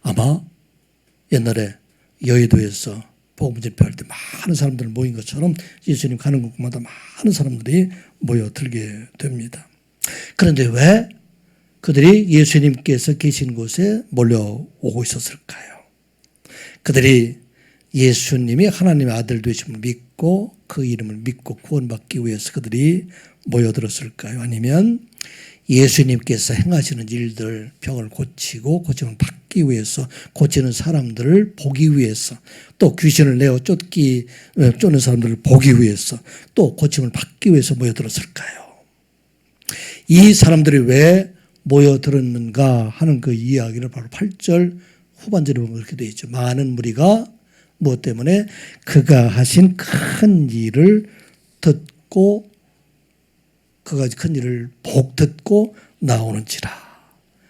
아마 옛날에 여의도에서 복음 전파할 때 많은 사람들 모인 것처럼 예수님 가는 곳마다 많은 사람들이 모여들게 됩니다. 그런데 왜 그들이 예수님께서 계신 곳에 몰려오고 있었을까요? 그들이 예수님이 하나님의 아들 되심을 믿고 그 이름을 믿고 구원받기 위해서 그들이 모여들었을까요? 아니면 예수님께서 행하시는 일들, 병을 고치고 고침을 받기 위해서, 고치는 사람들을 보기 위해서, 또 귀신을 내어 쫓는 사람들을 보기 위해서, 또 고침을 받기 위해서 모여들었을까요? 이 사람들이 왜 모여들었는가 하는 그 이야기를 바로 8절 후반절에 보면 그렇게 되어 있죠. 많은 무리가 무엇 때문에 그가 하신 큰 일을 듣고 그가 큰 일을 듣고 나오는지라.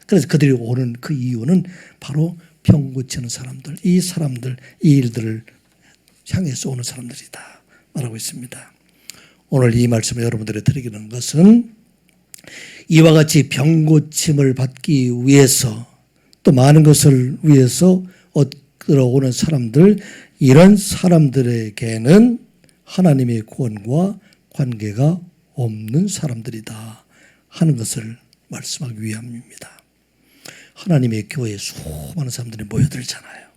그래서 그들이 오는 그 이유는 바로 병 고치는 사람들, 이 일들을 향해서 오는 사람들이다 말하고 있습니다. 오늘 이 말씀을 여러분들에게 드리는 것은 이와 같이 병 고침을 받기 위해서 또 많은 것을 위해서 얻으러 오는 사람들, 이런 사람들에게는 하나님의 구원과 관계가 없는 사람들이다 하는 것을 말씀하기 위함입니다. 하나님의 교회에 수많은 사람들이 모여들잖아요.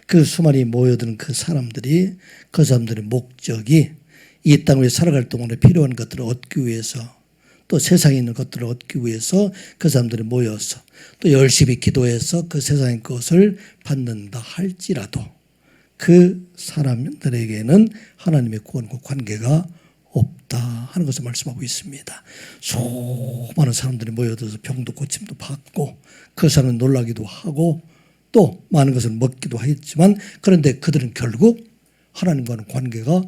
그 수많이 모여드는 그 사람들의 목적이 이 땅 위에 살아갈 동안에 필요한 것들을 얻기 위해서, 또 세상에 있는 것들을 얻기 위해서 그 사람들이 모여서 또 열심히 기도해서 그 세상의 것을 받는다 할지라도 그 사람들에게는 하나님의 구원과 관계가 없다 하는 것을 말씀하고 있습니다. 수많은 사람들이 모여들어서 병도 고침도 받고 그 사람은 놀라기도 하고 또 많은 것을 먹기도 했지만, 그런데 그들은 결국 하나님과는 관계가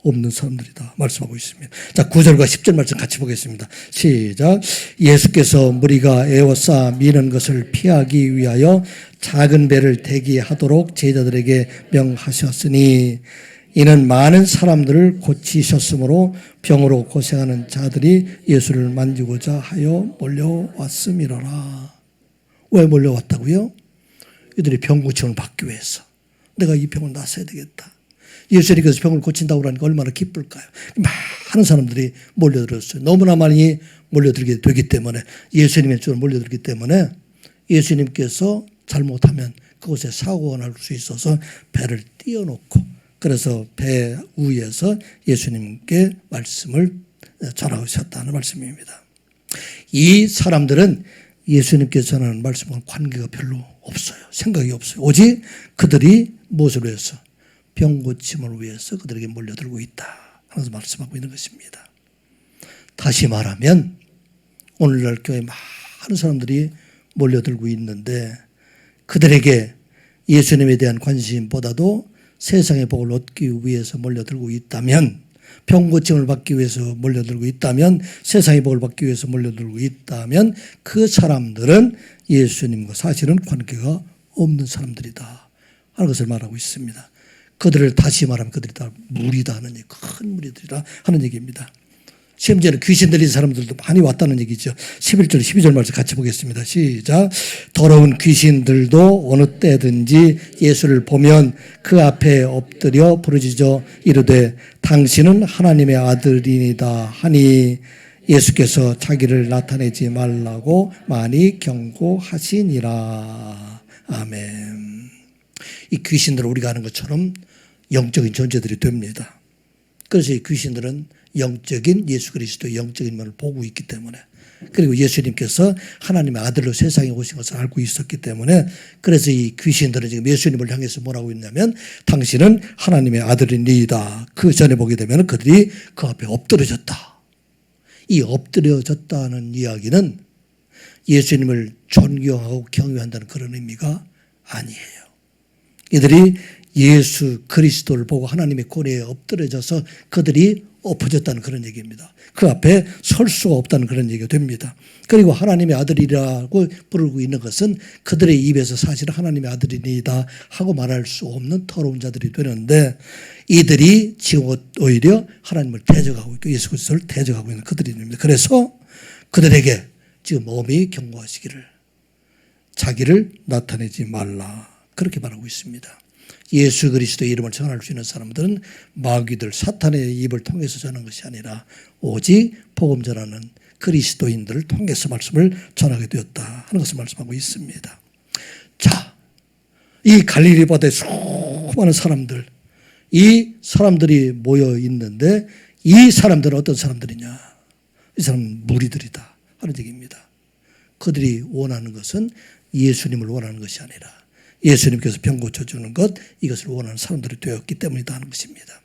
없는 사람들이다 말씀하고 있습니다. 자, 9절과 10절 말씀 같이 보겠습니다. 시작. 예수께서 무리가 에워싸 미는 것을 피하기 위하여 작은 배를 대기하도록 제자들에게 명하셨으니 이는 많은 사람들을 고치셨으므로 병으로 고생하는 자들이 예수를 만지고자 하여 몰려왔음이로라. 왜 몰려왔다고요? 이들이 병 고침을 받기 위해서. 내가 이 병을 낫아야 되겠다. 예수님께서 병을 고친다고 하니까 얼마나 기쁠까요? 많은 사람들이 몰려들었어요. 너무나 많이 몰려들게 되기 때문에, 예수님의 쪽으로 몰려들기 때문에 예수님께서 잘못하면 그곳에 사고가 날 수 있어서 배를 띄워놓고, 그래서 배 위에서 예수님께 말씀을 전하셨다는 말씀입니다. 이 사람들은 예수님께서 전하는 말씀과 관계가 별로 없어요. 생각이 없어요. 오직 그들이 무엇을 위해서? 병 고침을 위해서 그들에게 몰려들고 있다 하면서 말씀하고 있는 것입니다. 다시 말하면 오늘날 교회에 많은 사람들이 몰려들고 있는데 그들에게 예수님에 대한 관심보다도 세상의 복을 얻기 위해서 몰려들고 있다면, 병 고침을 받기 위해서 몰려들고 있다면, 세상의 복을 받기 위해서 몰려들고 있다면 그 사람들은 예수님과 사실은 관계가 없는 사람들이다 하는 것을 말하고 있습니다. 그들을 다시 말하면 그들이 다 무리다 하는 얘기, 큰 무리들이다 하는 얘기입니다. 심지어는 귀신 들린 사람들도 많이 왔다는 얘기죠. 11절 12절 말씀 같이 보겠습니다. 시작. 더러운 귀신들도 어느 때든지 예수를 보면 그 앞에 엎드려 부르짖어 이르되 당신은 하나님의 아들이니다 하니 예수께서 자기를 나타내지 말라고 많이 경고하시니라. 아멘. 이 귀신들은 우리가 아는 것처럼 영적인 존재들이 됩니다. 그래서 이 귀신들은 영적인 예수 그리스도의 영적인 면을 보고 있기 때문에, 그리고 예수님께서 하나님의 아들로 세상에 오신 것을 알고 있었기 때문에, 그래서 이 귀신들은 지금 예수님을 향해서 뭐라고 했냐면 당신은 하나님의 아들이니이다. 그 전에 보게 되면 그들이 그 앞에 엎드려졌다. 이 엎드려졌다는 이야기는 예수님을 존경하고 경외한다는 그런 의미가 아니에요. 이들이 예수 그리스도를 보고 하나님의 권위에 엎드려져서 그들이 엎어졌다는 그런 얘기입니다. 그 앞에 설 수가 없다는 그런 얘기가 됩니다. 그리고 하나님의 아들이라고 부르고 있는 것은 그들의 입에서 사실 하나님의 아들이니다 하고 말할 수 없는 더러운 자들이 되는데, 이들이 지금 오히려 하나님을 대적하고 있고 예수 그리스도를 대적하고 있는 그들입니다. 그래서 그들에게 지금 엄히 경고하시기를, 자기를 나타내지 말라. 그렇게 말하고 있습니다. 예수 그리스도의 이름을 전할 수 있는 사람들은 마귀들 사탄의 입을 통해서 전하는 것이 아니라 오직 복음 전하는 그리스도인들을 통해서 말씀을 전하게 되었다 하는 것을 말씀하고 있습니다. 자, 이 갈릴리 바다에 수많은 사람들, 이 사람들이 모여 있는데 이 사람들은 어떤 사람들이냐? 이 사람은 무리들이다 하는 얘기입니다. 그들이 원하는 것은 예수님을 원하는 것이 아니라 예수님께서 병 고쳐주는 것, 이것을 원하는 사람들이 되었기 때문이다 하는 것입니다.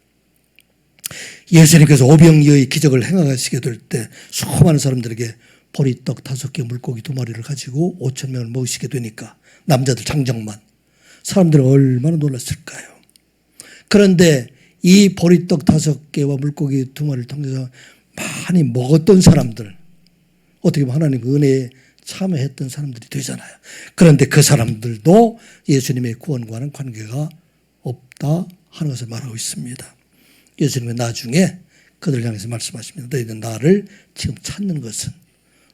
예수님께서 오병이어의 기적을 행하시게 될 때 수많은 사람들에게 보리떡 5개, 물고기 2마리를 가지고 5,000명을 먹이시게 되니까 남자들 장정만 사람들은 얼마나 놀랐을까요? 그런데 이 보리떡 5개와 물고기 2마리를 통해서 많이 먹었던 사람들, 어떻게 보면 하나님의 은혜에 참여했던 사람들이 되잖아요. 그런데 그 사람들도 예수님의 구원과는 관계가 없다 하는 것을 말하고 있습니다. 예수님은 나중에 그들을 향해서 말씀하십니다. 너희는 나를 지금 찾는 것은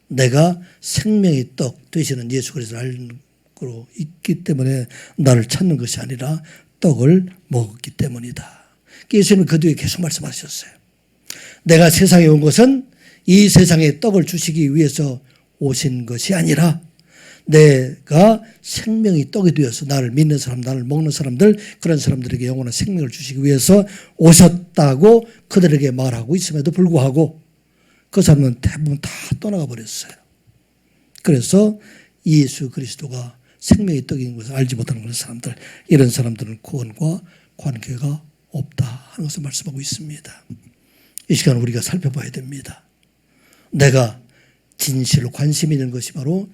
내가 생명의 떡 되시는 예수 그리스도를 알고 있기 때문에 나를 찾는 것이 아니라 떡을 먹었기 때문이다. 예수님은 그 뒤에 계속 말씀하셨어요. 내가 세상에 온 것은 이 세상에 떡을 주시기 위해서 오신 것이 아니라 내가 생명이 떡이 되어서 나를 믿는 사람, 나를 먹는 사람들, 그런 사람들에게 영원한 생명을 주시기 위해서 오셨다고 그들에게 말하고 있음에도 불구하고 그 사람은 대부분 다 떠나가 버렸어요. 그래서 예수 그리스도가 생명의 떡인 것을 알지 못하는 그런 사람들, 이런 사람들은 구원과 관계가 없다 하는 것을 말씀하고 있습니다. 이 시간 우리가 살펴봐야 됩니다. 내가 진실로 관심이 있는 것이 바로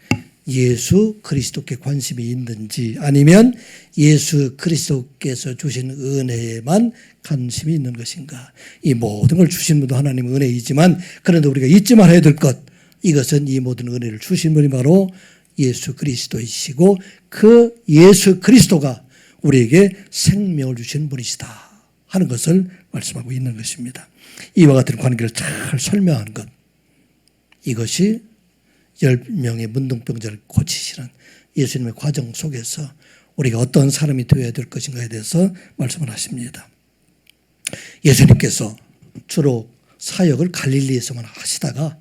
예수 그리스도께 관심이 있는지 아니면 예수 그리스도께서 주신 은혜에만 관심이 있는 것인가. 이 모든 걸 주신 분도 하나님의 은혜이지만 그런데 우리가 잊지 말아야 될 것, 이것은 이 모든 은혜를 주신 분이 바로 예수 그리스도이시고 그 예수 그리스도가 우리에게 생명을 주신 분이시다 하는 것을 말씀하고 있는 것입니다. 이와 같은 관계를 잘 설명한 것, 이것이 10명의 문둥병자를 고치시는 예수님의 과정 속에서 우리가 어떤 사람이 되어야 될 것인가에 대해서 말씀을 하십니다. 예수님께서 주로 사역을 갈릴리에서만 하시다가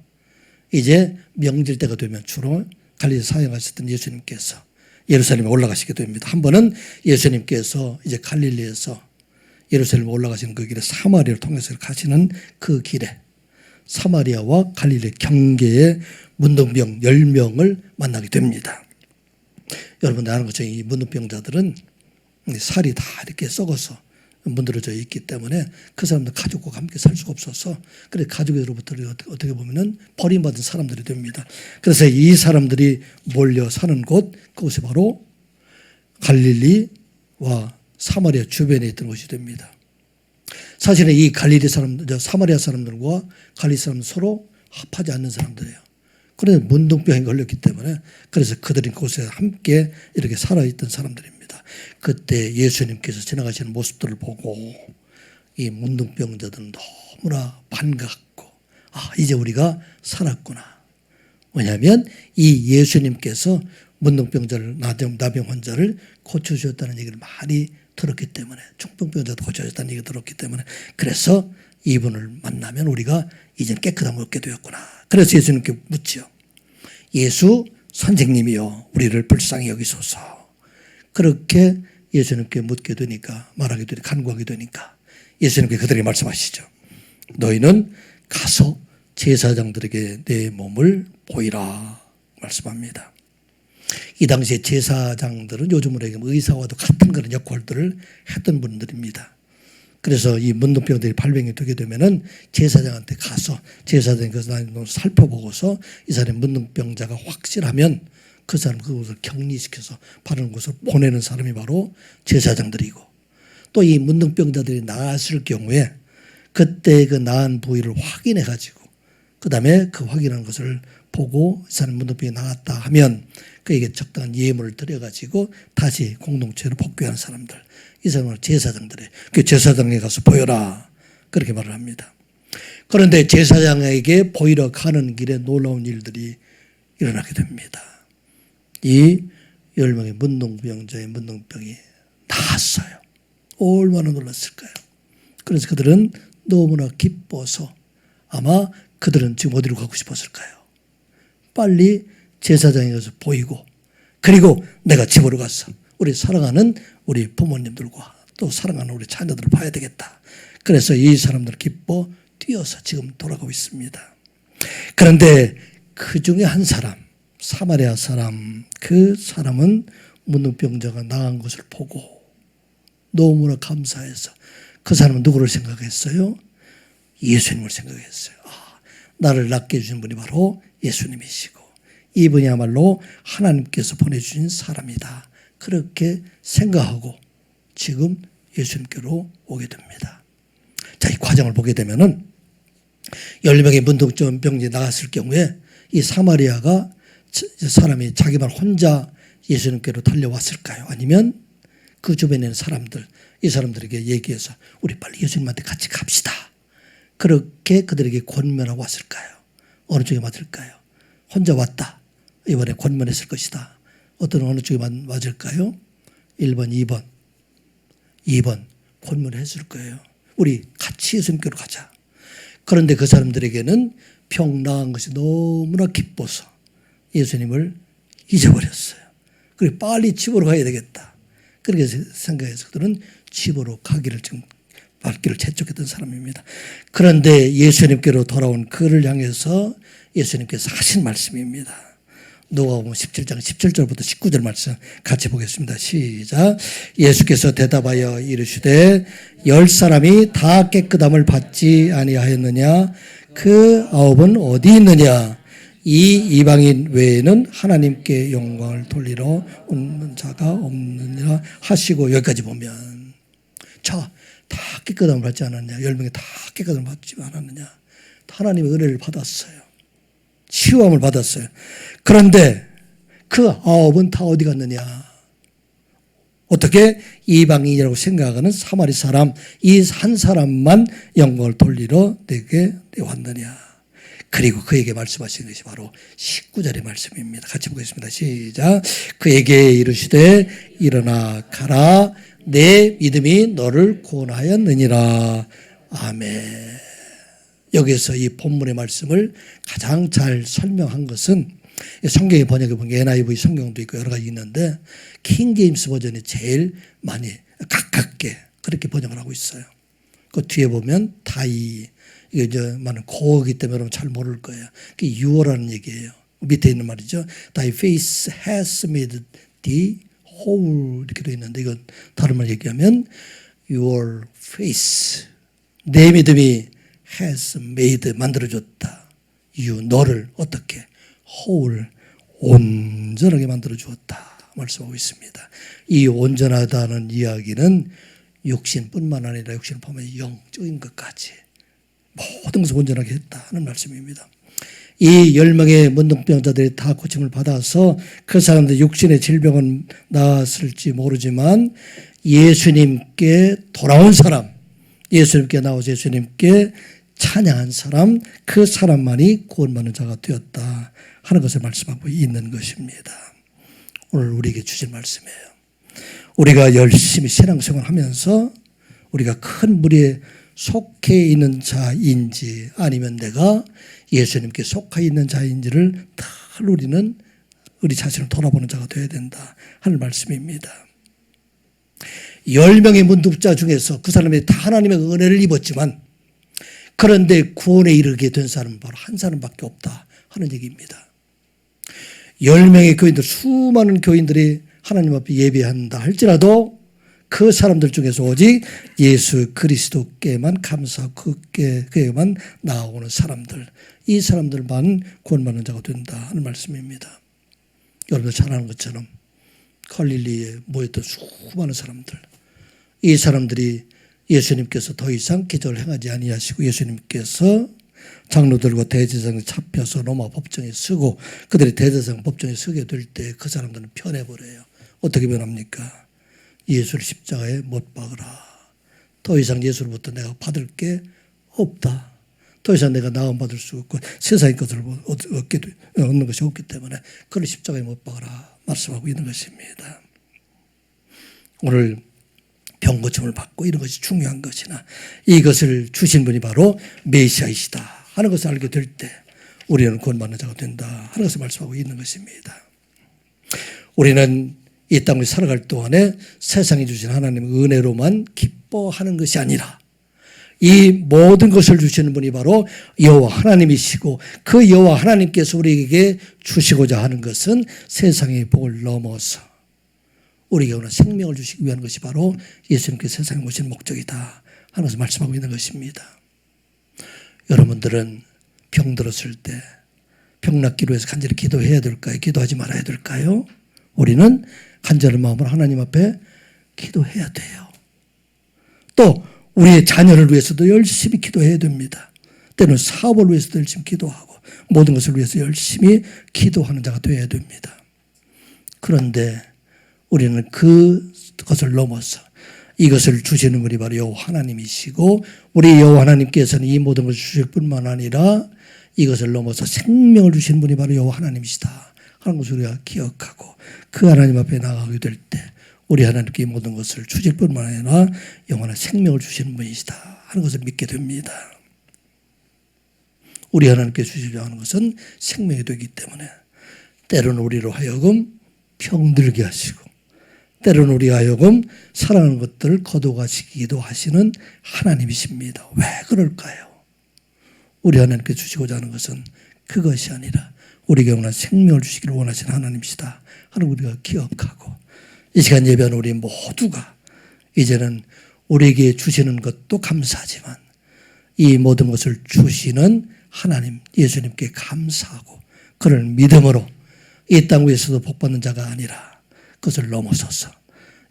이제 명절 때가 되면 주로 갈릴리 사역하셨던 예수님께서 예루살렘에 올라가시게 됩니다. 한 번은 예수님께서 이제 갈릴리에서 예루살렘에 올라가시는 그 길에 사마리아를 통해서 가시는 그 길에 사마리아와 갈릴리 경계에 문둥병 10명을 만나게 됩니다. 여러분 아는 것처럼 이 문둥병자들은 살이 다 이렇게 썩어서 문드러져 있기 때문에 그 사람들 가족과 함께 살 수가 없어서 그래서 가족으로부터 어떻게 보면 버림받은 사람들이 됩니다. 그래서 이 사람들이 몰려 사는 곳, 그곳이 바로 갈릴리와 사마리아 주변에 있던 곳이 됩니다. 사실은 이 갈릴리 사람들, 사마리아 사람들과 갈릴리 사람들 서로 합하지 않는 사람들이에요. 그런데 문둥병에 걸렸기 때문에 그래서 그들이 그곳에 함께 이렇게 살아있던 사람들입니다. 그때 예수님께서 지나가시는 모습들을 보고 이 문둥병자들은 너무나 반갑고 이제 우리가 살았구나. 왜냐하면 이 예수님께서 문둥병자를 나병 환자를 고쳐주셨다는 얘기를 많이 들었기 때문에 중풍병자도 고쳐졌다는 얘기를 들었기 때문에 그래서 이분을 만나면 우리가 이제 깨끗함을 얻게 되었구나. 그래서 예수님께 묻지요. 예수 선생님이요 우리를 불쌍히 여기소서. 그렇게 예수님께 묻게 되니까 말하게 되니까 간구하게 되니까 예수님께 그들에게 말씀하시죠. 너희는 가서 제사장들에게 내 몸을 보이라 말씀합니다. 이 당시에 제사장들은 요즘으로 얘기하면 의사와도 같은 그런 역할들을 했던 분들입니다. 그래서 이 문둥병들이 발병이 되게 되면은 제사장한테 가서 제사장이 그 사람을 살펴보고서 이 사람이 문둥병자가 확실하면 그 사람 그것을 격리시켜서 바른 곳으로 보내는 사람이 바로 제사장들이고 또 이 문둥병자들이 나았을 경우에 그때 그 나은 부위를 확인해 가지고 그 다음에 그 확인한 것을 보고 이 사람 문둥병이 나았다 하면 그에게 적당한 예물을 드려가지고 다시 공동체로 복귀하는 사람들, 이 사람은 제사장들이에요. 그 제사장에 가서 보여라 그렇게 말을 합니다. 그런데 제사장에게 보이러 가는 길에 놀라운 일들이 일어나게 됩니다. 이 10명의 문둥병자의 문둥병이 나았어요. 얼마나 놀랐을까요? 그래서 그들은 너무나 기뻐서 아마 그들은 지금 어디로 가고 싶었을까요? 빨리 제사장에 가서 보이고, 그리고 내가 집으로 가서 우리 사랑하는 우리 부모님들과 또 사랑하는 우리 자녀들을 봐야 되겠다. 그래서 이 사람들 기뻐 뛰어서 지금 돌아가고 있습니다. 그런데 그 중에 한 사람, 사마리아 사람, 그 사람은 문둥병자가 나간 것을 보고 너무나 감사해서 그 사람은 누구를 생각했어요? 예수님을 생각했어요. 나를 낫게 해주신 분이 바로 예수님이시고 이분이야말로 하나님께서 보내주신 사람이다. 그렇게 생각하고 지금 예수님께로 오게 됩니다. 자, 이 과정을 보게 되면은 10명의 문둥병이 나갔을 경우에 이 사마리아가 사람이 자기만 혼자 예수님께로 달려왔을까요? 아니면 그 주변에 있는 사람들, 이 사람들에게 얘기해서 우리 빨리 예수님한테 같이 갑시다. 그렇게 그들에게 권면하고 왔을까요? 어느 쪽에 맞을까요? 혼자 왔다. 이번에 권면했을 것이다. 어느 쪽에 맞을까요? 1번, 2번. 2번 권면했을 거예요. 우리 같이 예수님께로 가자. 그런데 그 사람들에게는 병 나은 것이 너무나 기뻐서 예수님을 잊어버렸어요. 그리고 빨리 집으로 가야 되겠다. 그렇게 생각해서 그들은 집으로 가기를 지금 발길을 재촉했던 사람입니다. 그런데 예수님께로 돌아온 그를 향해서 예수님께서 하신 말씀입니다. 누가복음 17장 17절부터 19절 말씀 같이 보겠습니다. 시작. 예수께서 대답하여 이르시되 10사람이 다 깨끗함을 받지 아니하였느냐? 그 9은 어디 있느냐? 이 이방인 외에는 하나님께 영광을 돌리러 오는 자가 없느니라 하시고, 여기까지 보면 자, 다 깨끗함을 받지 않았느냐? 10명이 다 깨끗함을 받지 않았느냐? 하나님의 은혜를 받았어요. 치유함을 받았어요. 그런데 그 9은 다 어디 갔느냐? 어떻게? 이방인이라고 생각하는 사마리 사람, 이 한 사람만 영광을 돌리러 내게 왔느냐? 그리고 그에게 말씀하신 것이 바로 19절의 말씀입니다. 같이 보겠습니다. 시작. 그에게 이르시되 일어나 가라. 내 믿음이 너를 구원하였느니라. 아멘. 여기서 이 본문의 말씀을 가장 잘 설명한 것은 성경의 번역에 보면 NIV 성경도 있고 여러 가지 있는데 킹 제임스 버전이 제일 많이 가깝게 그렇게 번역을 하고 있어요. 그 뒤에 보면 다이, 이게 이제 많은 고어기 때문에 여러분 잘 모를 거예요. 그게 유어라는 얘기예요. 밑에 있는 말이죠. Thy face has made thee whole 이렇게 되어 있는데 이건 다른 말 얘기하면 your face, 내 믿음이 has made, 만들어줬다. you, 너를 어떻게? whole, 온전하게 만들어주었다 말씀하고 있습니다. 이 온전하다는 이야기는 육신뿐만 아니라 육신을 포함해 영적인 것까지 모든 것을 온전하게 했다는 말씀입니다. 이 10명의 문둥병자들이 다 고침을 받아서 그 사람들 육신의 질병은 나았을지 모르지만 예수님께 돌아온 사람, 예수님께 나와서 예수님께 찬양한 사람, 그 사람만이 구원받는 자가 되었다 하는 것을 말씀하고 있는 것입니다. 오늘 우리에게 주신 말씀이에요. 우리가 열심히 신앙생활을 하면서 우리가 큰 무리에 속해 있는 자인지 아니면 내가 예수님께 속해 있는 자인지를 늘 우리는 우리 자신을 돌아보는 자가 되어야 된다 하는 말씀입니다. 10명의 문둥자 중에서 그 사람이 다 하나님의 은혜를 입었지만 그런데 구원에 이르게 된 사람은 바로 한 사람밖에 없다 하는 얘기입니다. 10명의 교인들, 수많은 교인들이 하나님 앞에 예배한다 할지라도 그 사람들 중에서 오직 예수 그리스도께만 감사하고 그에게만 나아오는 사람들, 이 사람들만 구원받는 자가 된다 하는 말씀입니다. 여러분들 잘 아는 것처럼 갈릴리에 모였던 수많은 사람들, 이 사람들이 예수님께서 더 이상 기적을 행하지 아니하시고 예수님께서 장로들과 대제사장을 잡혀서 로마 법정에 서고 그들이 대제사장 법정에 서게 될 때 그 사람들은 변해버려요. 어떻게 변합니까? 예수를 십자가에 못 박으라. 더 이상 예수로부터 내가 받을 게 없다. 더 이상 내가 나음받을 수 없고 세상의 것을 얻는 것이 없기 때문에 그를 십자가에 못 박아라 말씀하고 있는 것입니다. 오늘 병 고침을 받고 이런 것이 중요한 것이나 이것을 주신 분이 바로 메시아이시다 하는 것을 알게 될 때 우리는 구원받는 자가 된다 하는 것을 말씀하고 있는 것입니다. 우리는 이 땅을 살아갈 동안에 세상이 주신 하나님의 은혜로만 기뻐하는 것이 아니라 이 모든 것을 주시는 분이 바로 여호와 하나님이시고 그 여호와 하나님께서 우리에게 주시고자 하는 것은 세상의 복을 넘어서 우리에게 오늘 생명을 주시기 위한 것이 바로 예수님께서 세상에 오신 목적이다 하는 것을 말씀하고 있는 것입니다. 여러분들은 병 들었을 때 병 낫기로 해서 간절히 기도해야 될까요? 기도하지 말아야 될까요? 우리는 간절한 마음으로 하나님 앞에 기도해야 돼요. 또 우리의 자녀를 위해서도 열심히 기도해야 됩니다. 때로는 사업을 위해서도 열심히 기도하고 모든 것을 위해서 열심히 기도하는 자가 되어야 됩니다. 그런데 우리는 그것을 넘어서 이것을 주시는 분이 바로 여호와 하나님이시고 우리 여호와 하나님께서는 이 모든 것을 주실 뿐만 아니라 이것을 넘어서 생명을 주시는 분이 바로 여호와 하나님이시다 하는 것을 우리가 기억하고 그 하나님 앞에 나가게 될 때 우리 하나님께 이 모든 것을 주실 뿐만 아니라 영원한 생명을 주시는 분이시다 하는 것을 믿게 됩니다. 우리 하나님께 주시려 하는 것은 생명이 되기 때문에 때로는 우리로 하여금 병들게 하시고 때로는 우리 하여금 사랑하는 것들을 거둬가시기도 하시는 하나님이십니다. 왜 그럴까요? 우리 하나님께 주시고자 하는 것은 그것이 아니라 우리에게 영원한 생명을 주시기를 원하시는 하나님이시다 하는 우리가 기억하고 이 시간 예배하는 우리 모두가 이제는 우리에게 주시는 것도 감사하지만 이 모든 것을 주시는 하나님 예수님께 감사하고 그를 믿음으로 이 땅 위에서도 복받는 자가 아니라 그것을 넘어서서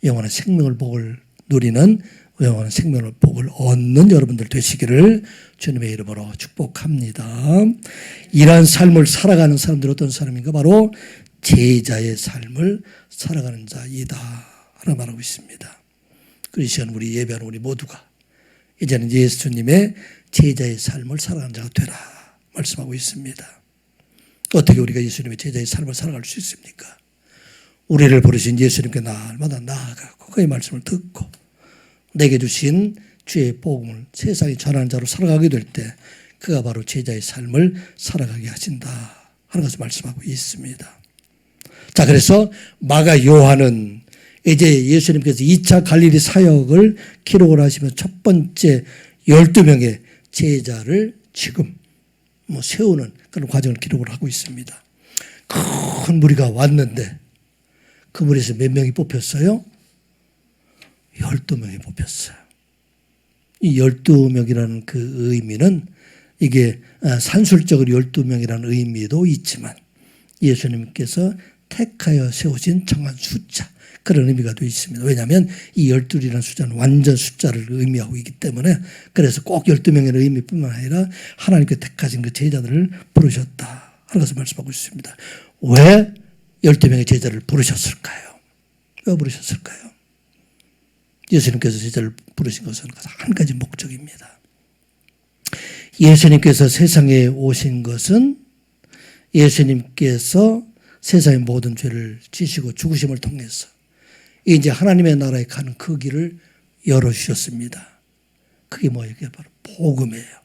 영원한 생명을 복을 누리는 영원한 생명을 복을 얻는 여러분들 되시기를 주님의 이름으로 축복합니다. 이러한 삶을 살아가는 사람들 어떤 사람인가? 바로 제자의 삶을 살아가는 자이다 하나 말하고 있습니다. 그 시간 우리 예배하는 우리 모두가 이제는 예수님의 제자의 삶을 살아가는 자가 되라 말씀하고 있습니다. 어떻게 우리가 예수님의 제자의 삶을 살아갈 수 있습니까? 우리를 부르신 예수님께 날마다 나아가고 그의 말씀을 듣고 내게 주신 주의 복음을 세상에 전하는 자로 살아가게 될 때 그가 바로 제자의 삶을 살아가게 하신다 하는 것을 말씀하고 있습니다. 자, 그래서 마가 요한은 이제 예수님께서 2차 갈릴리 사역을 기록을 하시면서 첫 번째 12명의 제자를 지금 세우는 그런 과정을 기록을 하고 있습니다. 큰 무리가 왔는데 그 무리에서 몇 명이 뽑혔어요? 12명이 뽑혔어요. 이 12명이라는 그 의미는 이게 산술적으로 12명이라는 의미도 있지만 예수님께서 택하여 세우신 정한 숫자 그런 의미가 또 있습니다. 왜냐하면 이 12이라는 숫자는 완전 숫자를 의미하고 있기 때문에 그래서 꼭 12명의 의미뿐만 아니라 하나님께 택하신 그 제자들을 부르셨다 하는 것을 말씀하고 있습니다. 왜 12명의 제자를 부르셨을까요? 왜 부르셨을까요? 예수님께서 제자를 부르신 것은 한 가지 목적입니다. 예수님께서 세상에 오신 것은 예수님께서 세상의 모든 죄를 지시고 죽으심을 통해서 이제 하나님의 나라에 가는 그 길을 열어주셨습니다. 그게 뭐예요? 그게 바로 복음이에요.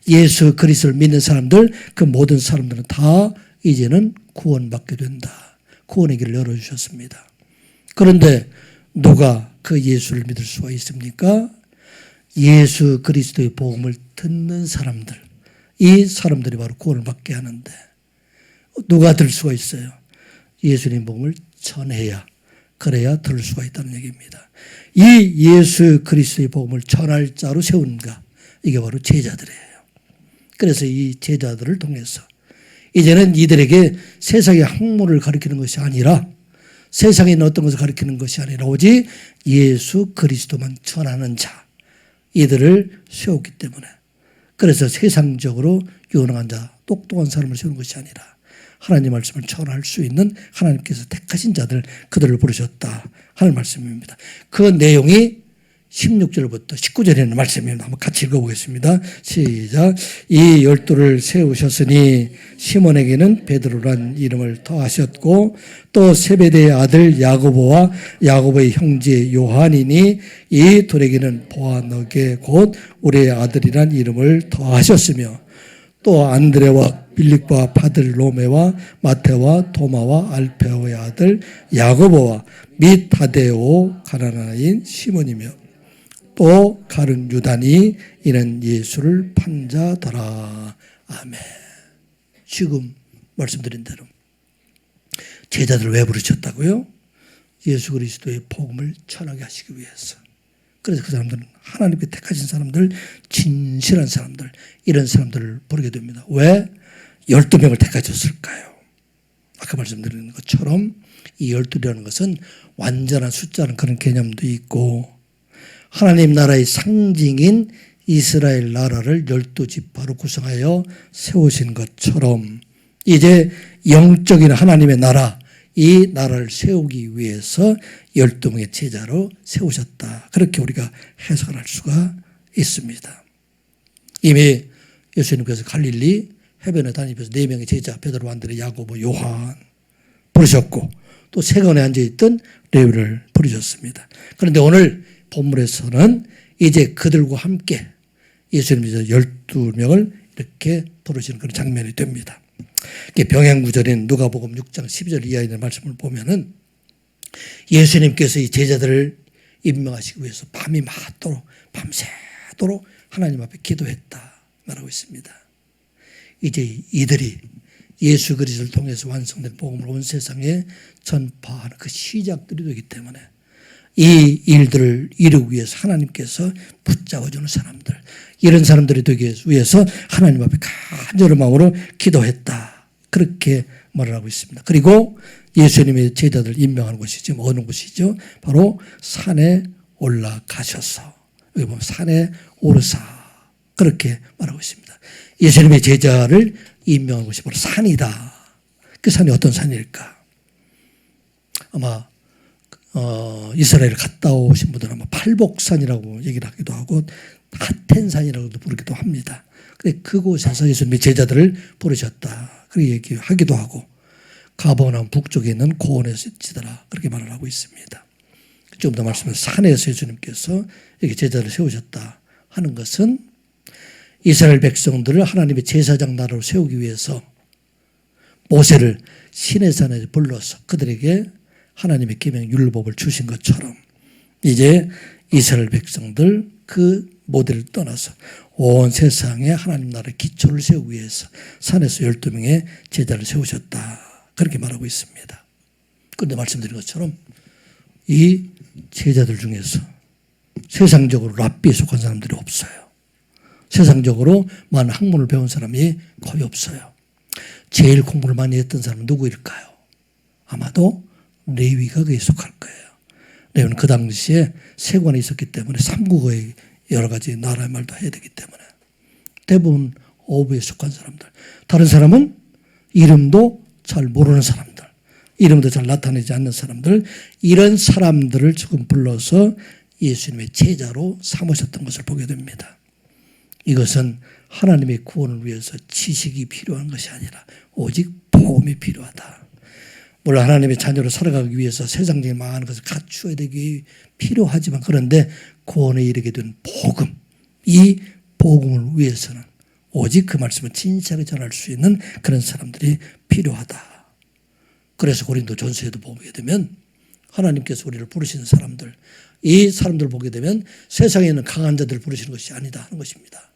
예수 그리스도를 믿는 사람들, 그 모든 사람들은 다 이제는 구원받게 된다. 구원의 길을 열어주셨습니다. 그런데 누가 그 예수를 믿을 수가 있습니까? 예수 그리스도의 복음을 듣는 사람들, 이 사람들이 바로 구원을 받게 하는데 누가 들 수가 있어요? 예수님 복음을 전해야 그래야 들 수가 있다는 얘기입니다. 이 예수 그리스도의 복음을 전할 자로 세운가 이게 바로 제자들이에요. 그래서 이 제자들을 통해서 이제는 이들에게 세상의 학문을 가르치는 것이 아니라 세상에 있는 어떤 것을 가르치는 것이 아니라 오직 예수 그리스도만 전하는 자 이들을 세웠기 때문에 그래서 세상적으로 유능한 자 똑똑한 사람을 세우는 것이 아니라 하나님 말씀을 전할 수 있는 하나님께서 택하신 자들 그들을 부르셨다 하는 말씀입니다. 그 내용이 16절부터 19절에 있는 말씀입니다. 한번 같이 읽어보겠습니다. 시작. 이 12를 세우셨으니 시몬에게는 베드로란 이름을 더하셨고 또 세베대의 아들 야고보와 야고보의 형제 요한이니 이 둘에게는 보아너게 곧 우리의 아들이란 이름을 더하셨으며 또 안드레와 빌립과 바들로메와 마테와 도마와 알페오의 아들 야고보와 및 타데오 가나나인 시몬이며 또 가룟 유다니 이는 예수를 판자더라. 아멘. 지금 말씀드린 대로 제자들을 왜 부르셨다고요? 예수 그리스도의 복음을 전하게 하시기 위해서. 그래서 그 사람들은 하나님께 택하신 사람들, 진실한 사람들, 이런 사람들을 부르게 됩니다. 왜 12명을 택하셨을까요? 아까 말씀드린 것처럼 이 12라는 것은 완전한 숫자는 그런 개념도 있고 하나님 나라의 상징인 이스라엘 나라를 12지파로 구성하여 세우신 것처럼 이제 영적인 하나님의 나라, 이 나라를 세우기 위해서 12명의 제자로 세우셨다. 그렇게 우리가 해석을 할 수가 있습니다. 이미 예수님께서 갈릴리 해변에 다니면서 4명의 제자, 베드로, 안드레, 야고보, 요한 부르셨고 또 세간에 앉아있던 레위를 부르셨습니다. 그런데 오늘 본문에서는 이제 그들과 함께 예수님이 12명을 이렇게 부르시는 그런 장면이 됩니다. 병행구절인 누가복음 6장 12절 이하에 있는 말씀을 보면은 예수님께서 이 제자들을 임명하시기 위해서 밤이 맞도록 밤새도록 하나님 앞에 기도했다 말하고 있습니다. 이제 이들이 예수 그리스도를 통해서 완성된 복음을 온 세상에 전파하는 그 시작들이 되기 때문에 이 일들을 이루기 위해서 하나님께서 붙잡아주는 사람들, 이런 사람들이 되기 위해서 하나님 앞에 간절한 마음으로 기도했다. 그렇게 말을 하고 있습니다. 그리고 예수님의 제자들 임명하는 곳이 지금 어느 곳이죠? 바로 산에 올라가셔서, 여기 보면 산에 오르사 그렇게 말하고 있습니다. 예수님의 제자를 임명한 곳이 바로 산이다. 그 산이 어떤 산일까? 아마 이스라엘 갔다 오신 분들은 아마 팔복산이라고 얘기를 하기도 하고 하텐산이라고도 부르기도 합니다. 근데 그곳에서 예수님의 제자들을 부르셨다. 그렇게 얘기하기도 하고 가버나움 북쪽에 있는 고원에서 지더라. 그렇게 말을 하고 있습니다. 좀 더 말씀은 산에서 예수님께서 이렇게 제자를 세우셨다 하는 것은 이스라엘 백성들을 하나님의 제사장 나라로 세우기 위해서 모세를 시내산에 불러서 그들에게 하나님의 계명 율법을 주신 것처럼 이제 이스라엘 백성들 그 모델을 떠나서 온 세상에 하나님 나라의 기초를 세우기 위해서 산에서 12명의 제자를 세우셨다. 그렇게 말하고 있습니다. 그런데 말씀드린 것처럼 이 제자들 중에서 세상적으로 랍비에 속한 사람들이 없어요. 세상적으로 많은 학문을 배운 사람이 거의 없어요. 제일 공부를 많이 했던 사람은 누구일까요? 아마도 레위가 그에 속할 거예요. 레위는 그 당시에 세관이 있었기 때문에 삼국의 여러 가지 나라의 말도 해야 되기 때문에 대부분 어부에 속한 사람들. 다른 사람은 이름도 잘 모르는 사람들, 이름도 잘 나타내지 않는 사람들, 이런 사람들을 지금 불러서 예수님의 제자로 삼으셨던 것을 보게 됩니다. 이것은 하나님의 구원을 위해서 지식이 필요한 것이 아니라 오직 복음이 필요하다. 물론 하나님의 자녀로 살아가기 위해서 세상적인 많은 것을 갖추어야 되기 필요하지만 그런데 구원에 이르게 된 복음, 이 복음을 위해서는 오직 그 말씀을 진실하게 전할 수 있는 그런 사람들이 필요하다. 그래서 고린도 전서에도 보게 되면 하나님께서 우리를 부르시는 사람들, 이 사람들을 보게 되면 세상에 있는 강한 자들을 부르시는 것이 아니다 하는 것입니다.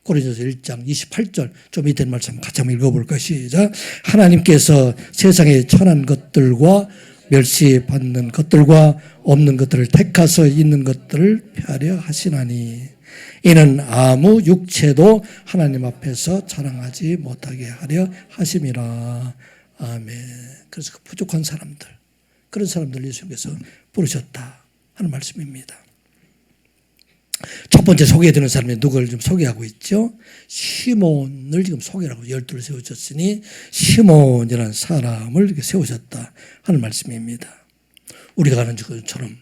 고린도서 1장 28절 좀 이때 말씀 같이 한번 읽어볼까요? 시작. 하나님께서 세상에 천한 것들과 멸시받는 것들과 없는 것들을 택하서 있는 것들을 폐하려 하시나니 이는 아무 육체도 하나님 앞에서 자랑하지 못하게 하려 하심이라. 아멘. 그래서 그 부족한 사람들, 그런 사람들 예수님께서 부르셨다 하는 말씀입니다. 첫 번째 소개해드리는 사람이 누구를 좀 소개하고 있죠? 시몬을 지금 소개를 하고 12를 세우셨으니 시몬이라는 사람을 이렇게 세우셨다 하는 말씀입니다. 우리가 아는 것처럼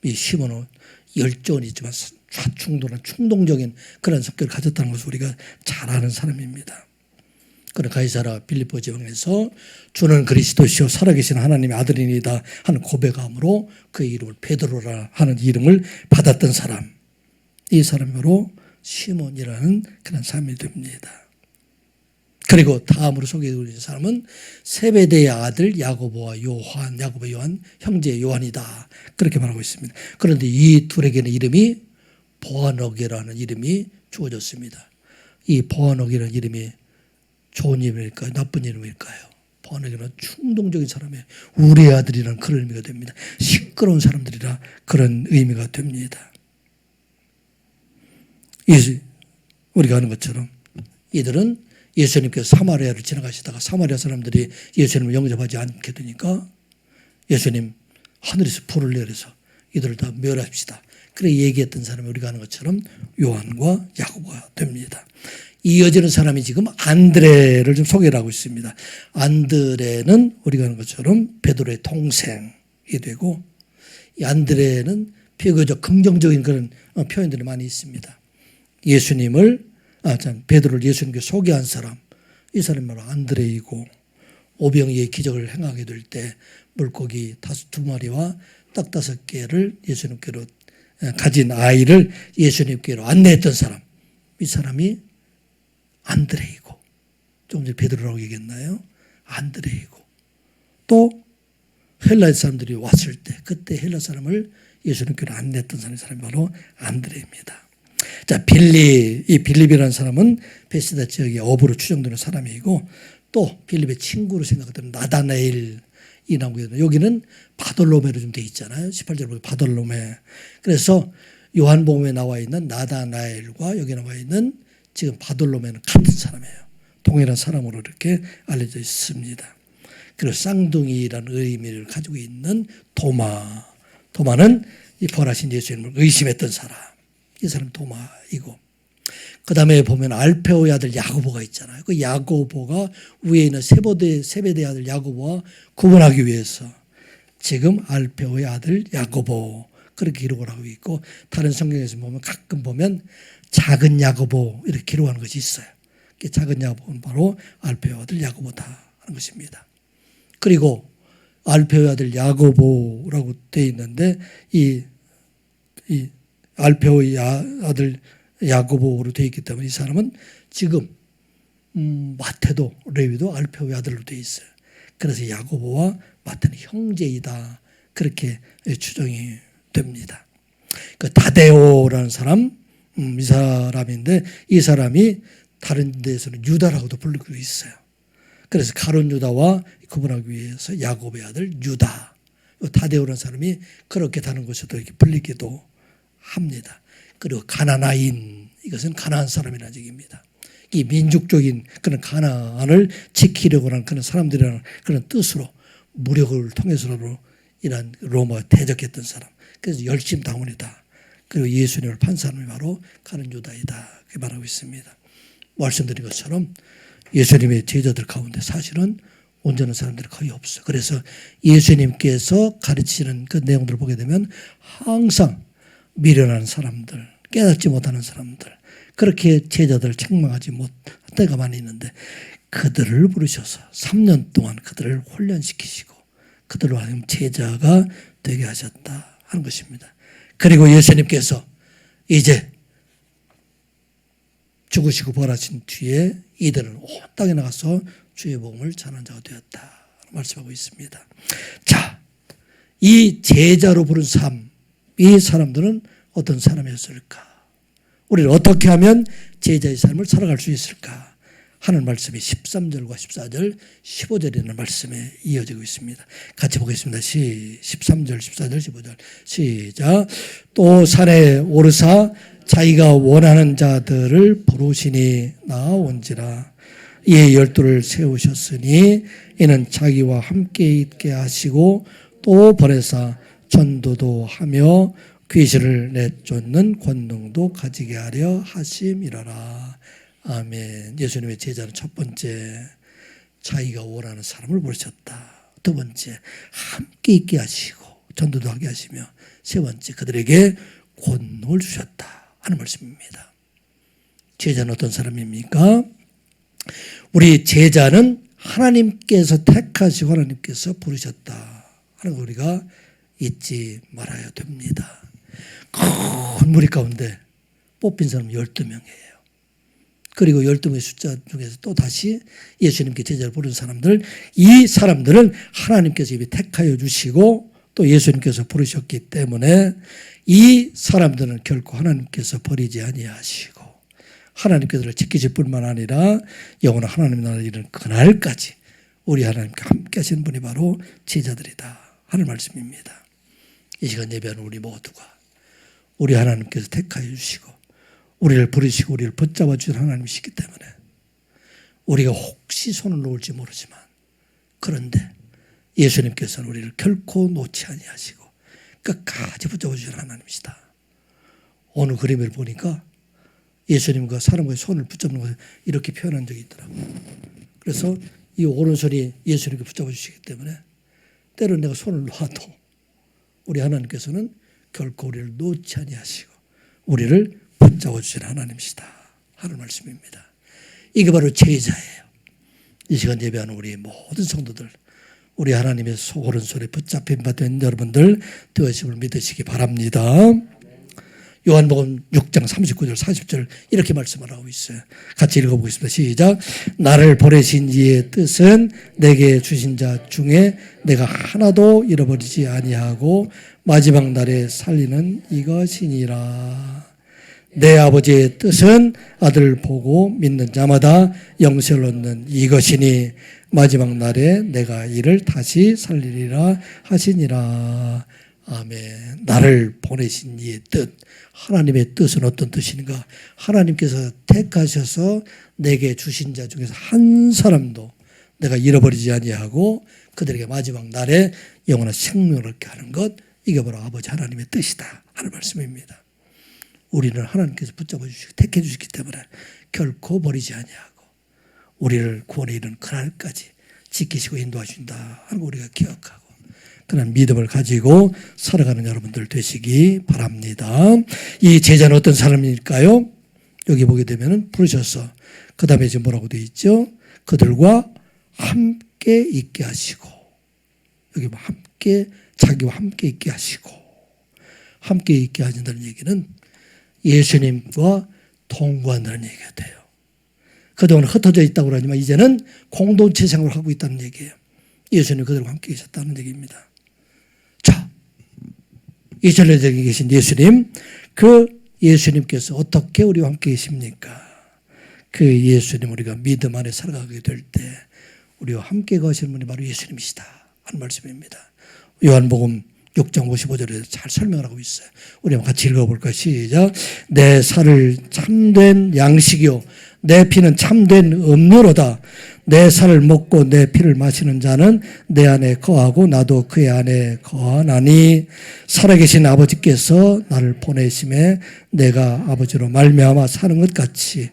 이 시몬은 열정은 있지만 좌충돌한 충동적인 그런 성격을 가졌다는 것을 우리가 잘 아는 사람입니다. 그런 가이사라 빌립보 지방에서 주는 그리스도시요 살아계신 하나님의 아들이니다 하는 고백함으로 그의 이름을 베드로라 하는 이름을 받았던 사람, 이 사람이 바로 시몬이라는 그런 사람이 됩니다. 그리고 다음으로 소개해드리는 사람은 세베대의 아들 야고보와 요한, 야고보 요한, 형제 요한이다, 그렇게 말하고 있습니다. 그런데 이 둘에게는 이름이 보아너게라는 이름이 주어졌습니다. 이 보아너게라는 이름이 좋은 이름일까요? 나쁜 이름일까요? 보아너게는 충동적인 사람이에요. 우리의 아들이라는 그런 의미가 됩니다. 시끄러운 사람들이라 그런 의미가 됩니다. 우리가 아는 것처럼 이들은 예수님께서 사마리아를 지나가시다가 사마리아 사람들이 예수님을 영접하지 않게 되니까 예수님 하늘에서 불을 내려서 이들을 다 멸합시다, 그래 얘기했던 사람이 우리가 아는 것처럼 요한과 야고보가 됩니다. 이어지는 사람이 지금 안드레를 좀 소개를 하고 있습니다. 안드레는 우리가 아는 것처럼 베드로의 동생이 되고, 이 안드레는 비교적 긍정적인 그런 표현들이 많이 있습니다. 베드로를 예수님께 소개한 사람, 이 사람이 바로 안드레이고, 오병이의 기적을 행하게 될 때 물고기 2마리와 떡 5개를 예수님께로 가진 아이를 예수님께로 안내했던 사람, 이 사람이 안드레이고, 조금 전에 베드로라고 얘기했나요? 안드레이고, 또 헬라 사람들이 왔을 때 그때 헬라 사람을 예수님께로 안내했던 사람이 바로 안드레입니다. 자, 이 빌립이라는 사람은 베시다 지역의 어부로 추정되는 사람이고, 또 빌립의 친구로 생각되는 나다나엘이 나오거든요. 여기는 바돌로메로 좀 돼 있잖아요. 18절에 보면 바돌로메. 그래서 요한복음에 나와 있는 나다나엘과 여기 나와 있는 지금 바돌로메는 같은 사람이에요. 동일한 사람으로 이렇게 알려져 있습니다. 그리고 쌍둥이라는 의미를 가지고 있는 도마는 이 부활하신 예수님을 의심했던 사람, 이 사람 도마이고, 그 다음에 보면 알페오의 아들 야고보가 있잖아요. 그 야고보가 위에 있는 세베대의 아들 야고보와 구분하기 위해서 지금 알페오의 아들 야고보, 그렇게 기록을 하고 있고, 다른 성경에서 보면 가끔 보면 작은 야고보 이렇게 기록하는 것이 있어요. 작은 야고보는 바로 알페오의 아들 야고보다 하는 것입니다. 그리고 알페오의 아들 야고보라고 되어 있는데, 이 알페오의 아들 야고보로 되어 있기 때문에 이 사람은 지금 마태도 레위도 알페오의 아들로 되어 있어요. 그래서 야고보와 마태는 형제이다, 그렇게 추정이 됩니다. 그 다데오라는 사람, 이 사람인데, 이 사람이 다른 데에서는 유다라고도 부르고 있어요. 그래서 가룟 유다와 구분하기 위해서 야고보의 아들 유다, 다데오라는 사람이 그렇게 다른 곳에도 이렇게 불리기도 합니다. 그리고 가나나인, 이것은 가나안 사람이라는 얘기입니다. 이 민족적인 그런 가나안을 지키려고 하는 그런 사람들이라는 그런 뜻으로 무력을 통해서라도 이런 로마에 대적했던 사람, 그래서 열심당원이다. 그리고 예수님을 판 사람이 바로 가룟 유다이다, 그렇게 말하고 있습니다. 말씀드린 것처럼 예수님의 제자들 가운데 사실은 온전한 사람들이 거의 없어요. 그래서 예수님께서 가르치는 그 내용들을 보게 되면 항상 미련한 사람들, 깨닫지 못하는 사람들, 그렇게 제자들을 책망하지 못할 때가 많이 있는데, 그들을 부르셔서 3년 동안 그들을 훈련시키시고 그들로 하여금 제자가 되게 하셨다 하는 것입니다. 그리고 예수님께서 이제 죽으시고 부활하신 뒤에 이들은 온 땅에 나가서 주의 복음을 전하는 자가 되었다 말씀하고 있습니다. 자, 이 제자로 부른 삶, 이 사람들은 어떤 사람이었을까? 우리는 어떻게 하면 제자의 삶을 살아갈 수 있을까? 하는 말씀이 13절과 14절, 15절에 있는 말씀에 이어지고 있습니다. 같이 보겠습니다. 13절, 14절, 15절 시작. 또 산에 오르사 자기가 원하는 자들을 부르시니 나온지라. 이에 12를 세우셨으니 이는 자기와 함께 있게 하시고 또 보내사 전도도 하며 귀신을 내쫓는 권능도 가지게 하려 하심이라라. 아멘. 예수님의 제자는 첫 번째, 자기가 원하는 사람을 부르셨다. 두 번째, 함께 있게 하시고, 전도도 하게 하시며 세 번째 그들에게 권능을 주셨다 하는 말씀입니다. 제자는 어떤 사람입니까? 우리 제자는 하나님께서 택하시고 하나님께서 부르셨다 하는 거 우리가 잊지 말아야 됩니다. 큰 무리 가운데 뽑힌 사람은 12명이에요. 그리고 12명의 숫자 중에서 또 다시 예수님께 제자를 부른 사람들, 이 사람들은 하나님께서 이미 택하여 주시고 또 예수님께서 부르셨기 때문에 이 사람들은 결코 하나님께서 버리지 아니하시고 하나님께서 지키실 뿐만 아니라 영원한 하나님 나라에 이르는 그날까지 우리 하나님과 함께 하시는 분이 바로 제자들이다 하는 말씀입니다. 이 시간 예배하는 우리 모두가 우리 하나님께서 택하여 주시고 우리를 부르시고 우리를 붙잡아 주신 하나님이시기 때문에 우리가 혹시 손을 놓을지 모르지만 그런데 예수님께서는 우리를 결코 놓지 아니하시고 끝까지 붙잡아 주신 하나님이시다. 어느 그림을 보니까 예수님과 사람과의 손을 붙잡는 것을 이렇게 표현한 적이 있더라고요. 그래서 이 오른손이 예수님께 붙잡아 주시기 때문에 때로는 내가 손을 놔도 우리 하나님께서는 결코 우리를 놓지 아니하시고 우리를 붙잡아 주신 하나님이시다 하는 말씀입니다. 이게 바로 제자예요. 이 시간 예배하는 우리 모든 성도들, 우리 하나님의 오른손에 붙잡힌 바 된 여러분들 되어심을 믿으시기 바랍니다. 요한복음 6장 39절 40절 이렇게 말씀을 하고 있어요. 같이 읽어보겠습니다. 시작. 나를 보내신 이의 뜻은 내게 주신 자 중에 내가 하나도 잃어버리지 아니하고 마지막 날에 살리는 이것이니라. 내 아버지의 뜻은 아들을 보고 믿는 자마다 영생을 얻는 이것이니 마지막 날에 내가 이를 다시 살리리라 하시니라. 아멘. 나를 보내신 이의 뜻, 하나님의 뜻은 어떤 뜻인가? 하나님께서 택하셔서 내게 주신 자 중에서 한 사람도 내가 잃어버리지 아니하고 그들에게 마지막 날에 영원한 생명을 얻게 하는 것, 이게 바로 아버지 하나님의 뜻이다 하는 말씀입니다. 우리는 하나님께서 붙잡아 주시고 택해 주시기 때문에 결코 버리지 아니하고 우리를 구원에 이르는 그날까지 지키시고 인도하신다 하는 거 우리가 기억하고 그런 믿음을 가지고 살아가는 여러분들 되시기 바랍니다. 이 제자는 어떤 사람일까요? 여기 보게 되면 부르셔서 그 다음에 지금 뭐라고 되어 있죠? 그들과 함께 있게 하시고 여기 함께 자기와 함께 있게 하시고 함께 있게 하신다는 얘기는 예수님과 동거한다는 얘기가 돼요. 그동안 흩어져 있다고 그러지만 이제는 공동체 생활을 하고 있다는 얘기예요. 예수님 그들과 함께 계셨다는 얘기입니다. 자, 이 전례적에 계신 예수님, 그 예수님께서 어떻게 우리와 함께 계십니까? 그 예수님 우리가 믿음 안에 살아가게 될 때 우리와 함께 가시는 분이 바로 예수님이시다 하는 말씀입니다. 요한복음 6장 55절에 잘 설명을 하고 있어요. 우리 한번 같이 읽어볼까요? 시작. 내 살을 참된 양식이요 내 피는 참된 음료로다. 내 살을 먹고 내 피를 마시는 자는 내 안에 거하고 나도 그의 안에 거하나니 살아계신 아버지께서 나를 보내심에 내가 아버지로 말미암아 사는 것 같이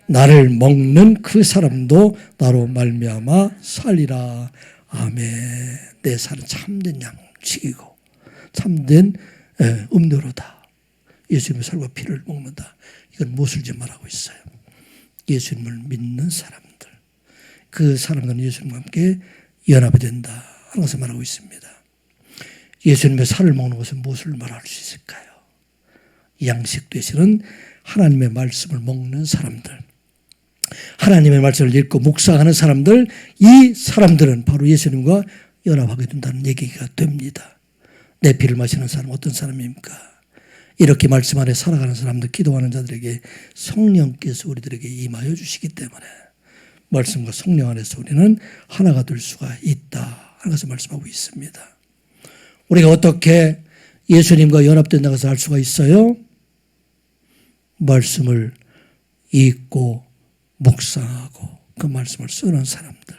나를 먹는 그 사람도 나로 말미암아 살리라. 아멘. 내 살은 참된 양식이고 참된 음료로다. 예수님의 살과 피를 먹는다. 이건 무엇을 지금 말하고 있어요? 예수님을 믿는 사람들, 그 사람들은 예수님과 함께 연합이 된다 하는 것을 말하고 있습니다. 예수님의 살을 먹는 것은 무엇을 말할 수 있을까요? 양식 되시는 하나님의 말씀을 먹는 사람들, 하나님의 말씀을 읽고 묵상하는 사람들, 이 사람들은 바로 예수님과 연합하게 된다는 얘기가 됩니다. 내 피를 마시는 사람은 어떤 사람입니까? 이렇게 말씀 안에 살아가는 사람들, 기도하는 자들에게 성령께서 우리들에게 임하여 주시기 때문에 말씀과 성령 안에서 우리는 하나가 될 수가 있다 하는 것을 말씀하고 있습니다. 우리가 어떻게 예수님과 연합된다는 것을 알 수가 있어요? 말씀을 읽고 묵상하고 그 말씀을 쓰는 사람들,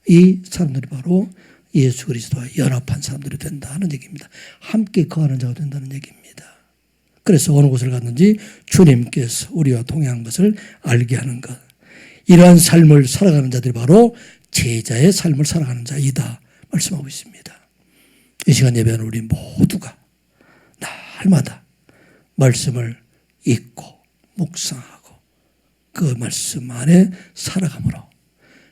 이 사람들이 바로 예수 그리스도와 연합한 사람들이 된다는 얘기입니다. 함께 거하는 자가 된다는 얘기입니다. 그래서 어느 곳을 갔는지 주님께서 우리와 동행한 것을 알게 하는 것, 이러한 삶을 살아가는 자들이 바로 제자의 삶을 살아가는 자이다 말씀하고 있습니다. 이 시간 예배하는 우리 모두가 날마다 말씀을 읽고 묵상하고 그 말씀 안에 살아감으로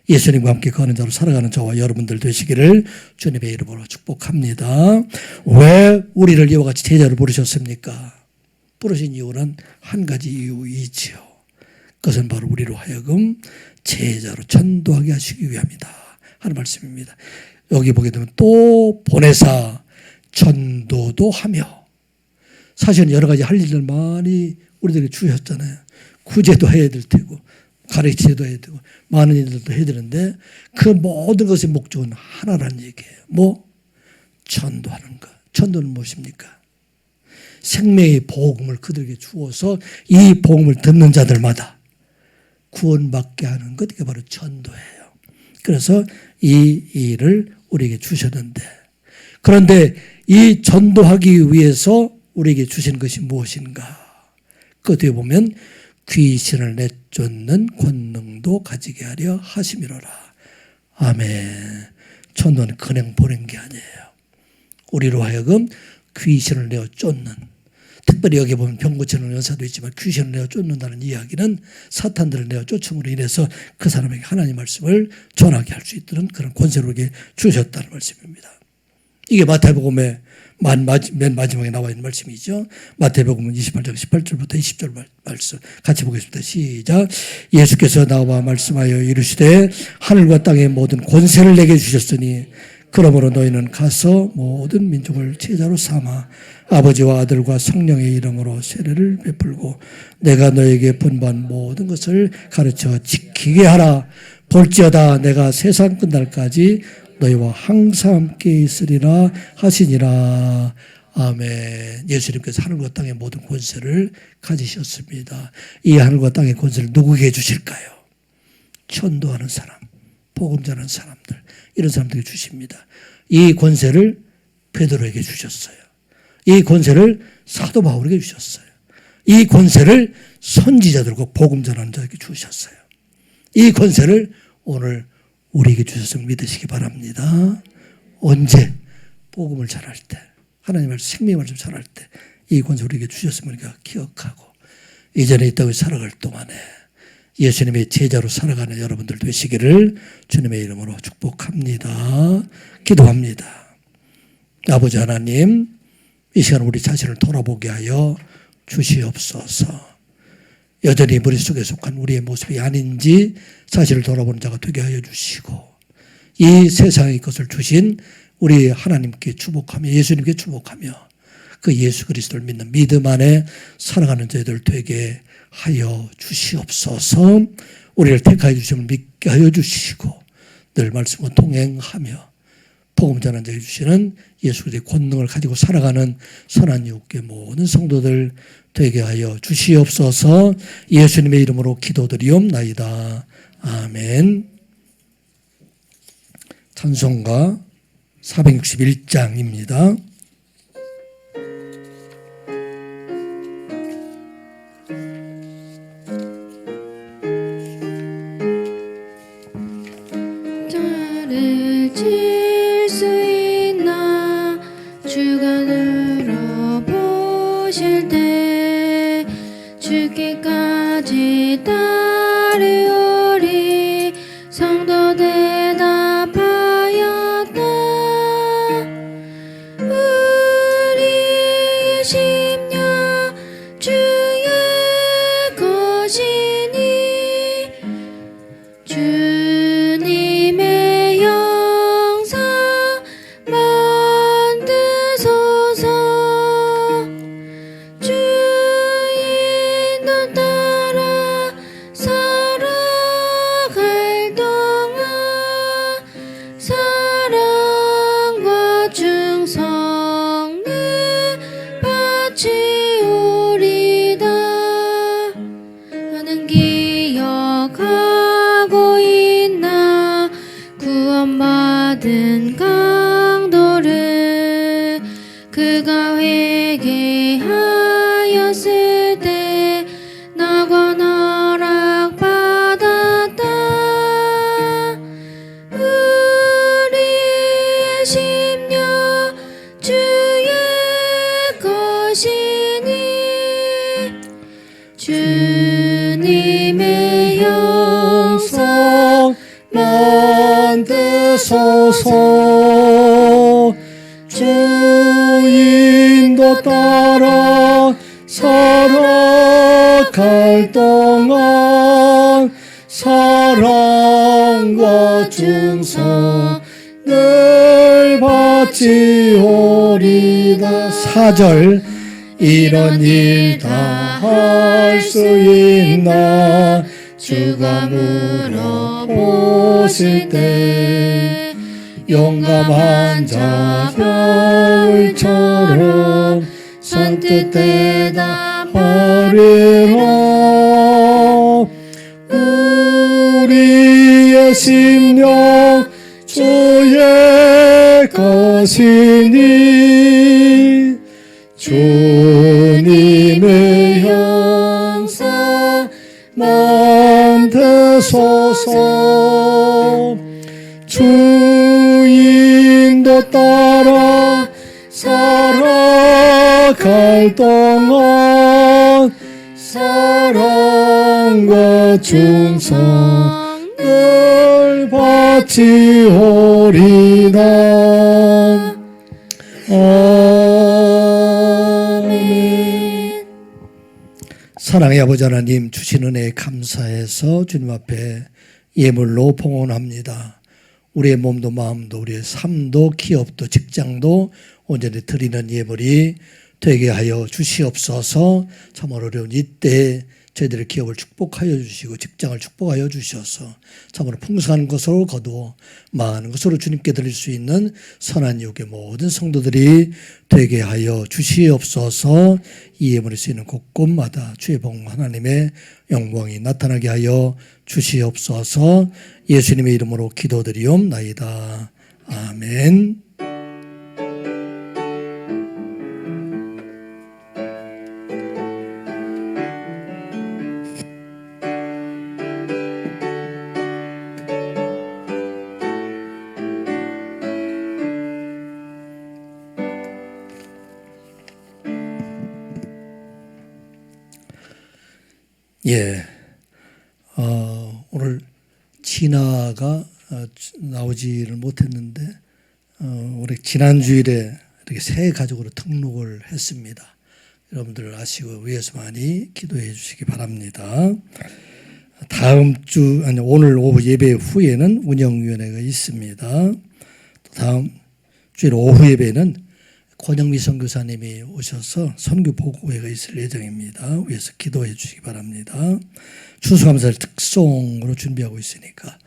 예수님과 함께 거하는 자로 살아가는 저와 여러분들 되시기를 주님의 이름으로 축복합니다. 왜 우리를 이와 같이 제자로 부르셨습니까? 부르신 이유는 한 가지 이유이지요. 그것은 바로 우리로 하여금 제자로 전도하게 하시기 위함이다 하는 말씀입니다. 여기 보게 되면 또 보내사 전도도 하며, 사실은 여러 가지 할 일들 많이 우리들에게 주셨잖아요. 구제도 해야 될 테고 가르치도 해야 되고 많은 일들도 해야 되는데 그 모든 것의 목적은 하나라는 얘기예요. 뭐? 전도하는 것. 전도는 무엇입니까? 생명의 복음을 그들에게 주어서 이 복음을 듣는 자들마다 구원받게 하는 것, 이게 바로 전도예요. 그래서 이 일을 우리에게 주셨는데, 그런데 이 전도하기 위해서 우리에게 주신 것이 무엇인가? 그 뒤에 보면 귀신을 내쫓는 권능도 가지게 하려 하심이로라. 아멘. 전도는 그냥 보낸 게 아니에요. 우리로 하여금 귀신을 내어 쫓는, 특별히 여기 보면 병 고치는 연사도 있지만 귀신을 내어 쫓는다는 이야기는 사탄들을 내어 쫓음으로 인해서 그 사람에게 하나님 말씀을 전하게 할 수 있도록 그런 권세를 주셨다는 말씀입니다. 이게 마태복음의 맨 마지막에 나와 있는 말씀이죠. 마태복음 28장 18절부터 20절 말씀 같이 보겠습니다. 시작. 예수께서 나와 말씀하여 이르시되 하늘과 땅의 모든 권세를 내게 주셨으니 그러므로 너희는 가서 모든 민족을 제자로 삼아 아버지와 아들과 성령의 이름으로 세례를 베풀고 내가 너에게 분부한 모든 것을 가르쳐 지키게 하라. 볼지어다 내가 세상 끝날까지 너희와 항상 함께 있으리라 하시니라. 아멘. 예수님께서 하늘과 땅의 모든 권세를 가지셨습니다. 이 하늘과 땅의 권세를 누구에게 주실까요? 전도하는 사람, 복음 전하는 사람들, 이런 사람들에게 주십니다. 이 권세를 베드로에게 주셨어요. 이 권세를 사도 바울에게 주셨어요. 이 권세를 선지자들과 복음 전하는 자에게 주셨어요. 이 권세를 오늘 우리에게 주셨음을 믿으시기 바랍니다. 언제? 복음을 전할 때, 하나님의 생명의 말씀 전할 때 이 권세 우리에게 주셨음을 우리가 기억하고 이전에 이 땅에 살아갈 동안에 예수님의 제자로 살아가는 여러분들 되시기를 주님의 이름으로 축복합니다. 기도합니다. 아버지 하나님, 이 시간 우리 자신을 돌아보게 하여 주시옵소서. 여전히 머릿속에 속한 우리의 모습이 아닌지 사실을 돌아보는 자가 되게 하여 주시고, 이 세상의 것을 주신 우리 하나님께 축복하며 예수님께 축복하며 그 예수 그리스도를 믿는 믿음 안에 살아가는 저희들 되게 하여 주시옵소서. 우리를 택하여 주심을 믿게 하여 주시고 늘 말씀과 동행하며 복음 전한 자에게 주시는 예수 그리스도의 권능을 가지고 살아가는 선한 이웃의 모든 성도들 되게 하여 주시옵소서. 예수님의 이름으로 기도드리옵나이다. 아멘. 찬송가 461장입니다. 주님의 영상 만드소서. 주인도 따라 살아갈 동안 사랑과 충성 늘 바치오리다. 4절 이런 일 다 할 수 있나 주가 물어보실 때 용감한 자 겨울처럼 선뜻 대답하리라. 우리의 심령 주의 것이니 주님의 형상 만드소서. 주인도 따라 살아갈 동안 사랑과 충성 늘 바치오리다. 아멘. 사랑의 아버지 하나님, 주신 은혜에 감사해서 주님 앞에 예물로 봉헌합니다. 우리의 몸도 마음도 우리의 삶도 기업도 직장도 온전히 드리는 예물이 되게 하여 주시옵소서. 참 어려운 이때 저희들의 기업을 축복하여 주시고 직장을 축복하여 주셔서 참으로 풍성한 것으로 거두어 많은 것으로 주님께 드릴 수 있는 선한 유혹의 모든 성도들이 되게 하여 주시옵소서. 이 예물이 쓰이는 곳곳마다 주의 복 하나님의 영광이 나타나게 하여 주시옵소서. 예수님의 이름으로 기도드리옵나이다. 아멘. 예, 오늘 진아가 나오지를 못했는데 우리 지난 주일에 이렇게 새 가족으로 등록을 했습니다. 여러분들 아시고 위해서 많이 기도해 주시기 바랍니다. 다음 주 아니 오늘 오후 예배 후에는 운영위원회가 있습니다. 다음 주일 오후 예배는 권영미 선교사님이 오셔서 선교 보고회가 있을 예정입니다. 위해서 기도해 주시기 바랍니다. 추수감사를 특송으로 준비하고 있으니까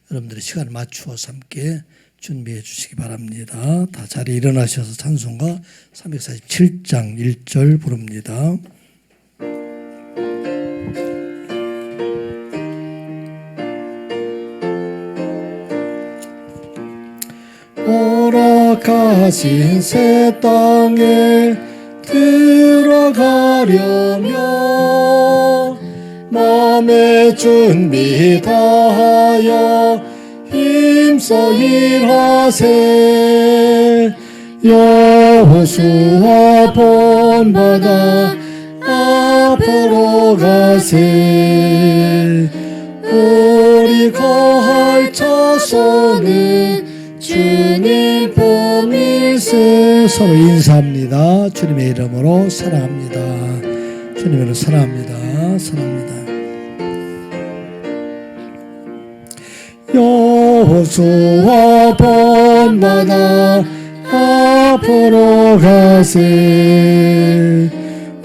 여러분들이 시간을 맞추어서 함께 준비해 주시기 바랍니다. 다 자리에 일어나셔서 찬송가 347장 1절 부릅니다. 오락하신 새 땅에 들어가려면 마음의 준비 다하여 힘써 일하세. 여호수아 본받아 앞으로 가세. 우리 거할 자손은 주님 품일세. 서로 인사합니다. 주님의 이름으로 사랑합니다. 주님의 이름으로 사랑합니다. 사랑합니다. 여호수아 본받아 앞으로 가세.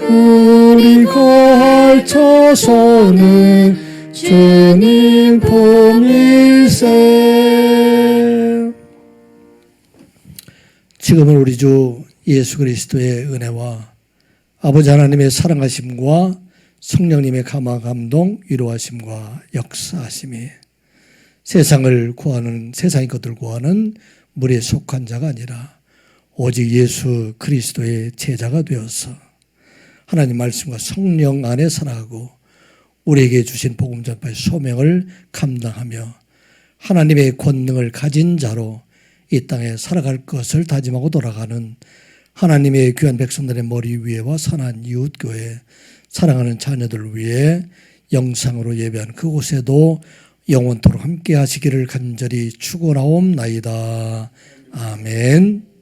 우리 거할 자손은 주님 품일세. 지금은 우리 주 예수 그리스도의 은혜와 아버지 하나님의 사랑하심과 성령님의 감화 감동 위로하심과 역사하심이 세상을 구하는 세상의 것들 구하는 물에 속한 자가 아니라 오직 예수 그리스도의 제자가 되어서 하나님 말씀과 성령 안에 살아가고 우리에게 주신 복음 전파의 소명을 감당하며 하나님의 권능을 가진 자로 이 땅에 살아갈 것을 다짐하고 돌아가는 하나님의 귀한 백성들의 머리 위에와 선한 이웃교회 사랑하는 자녀들을 위해 영상으로 예배한 그곳에도 영원토록 함께 하시기를 간절히 축원하옵나이다. 아멘.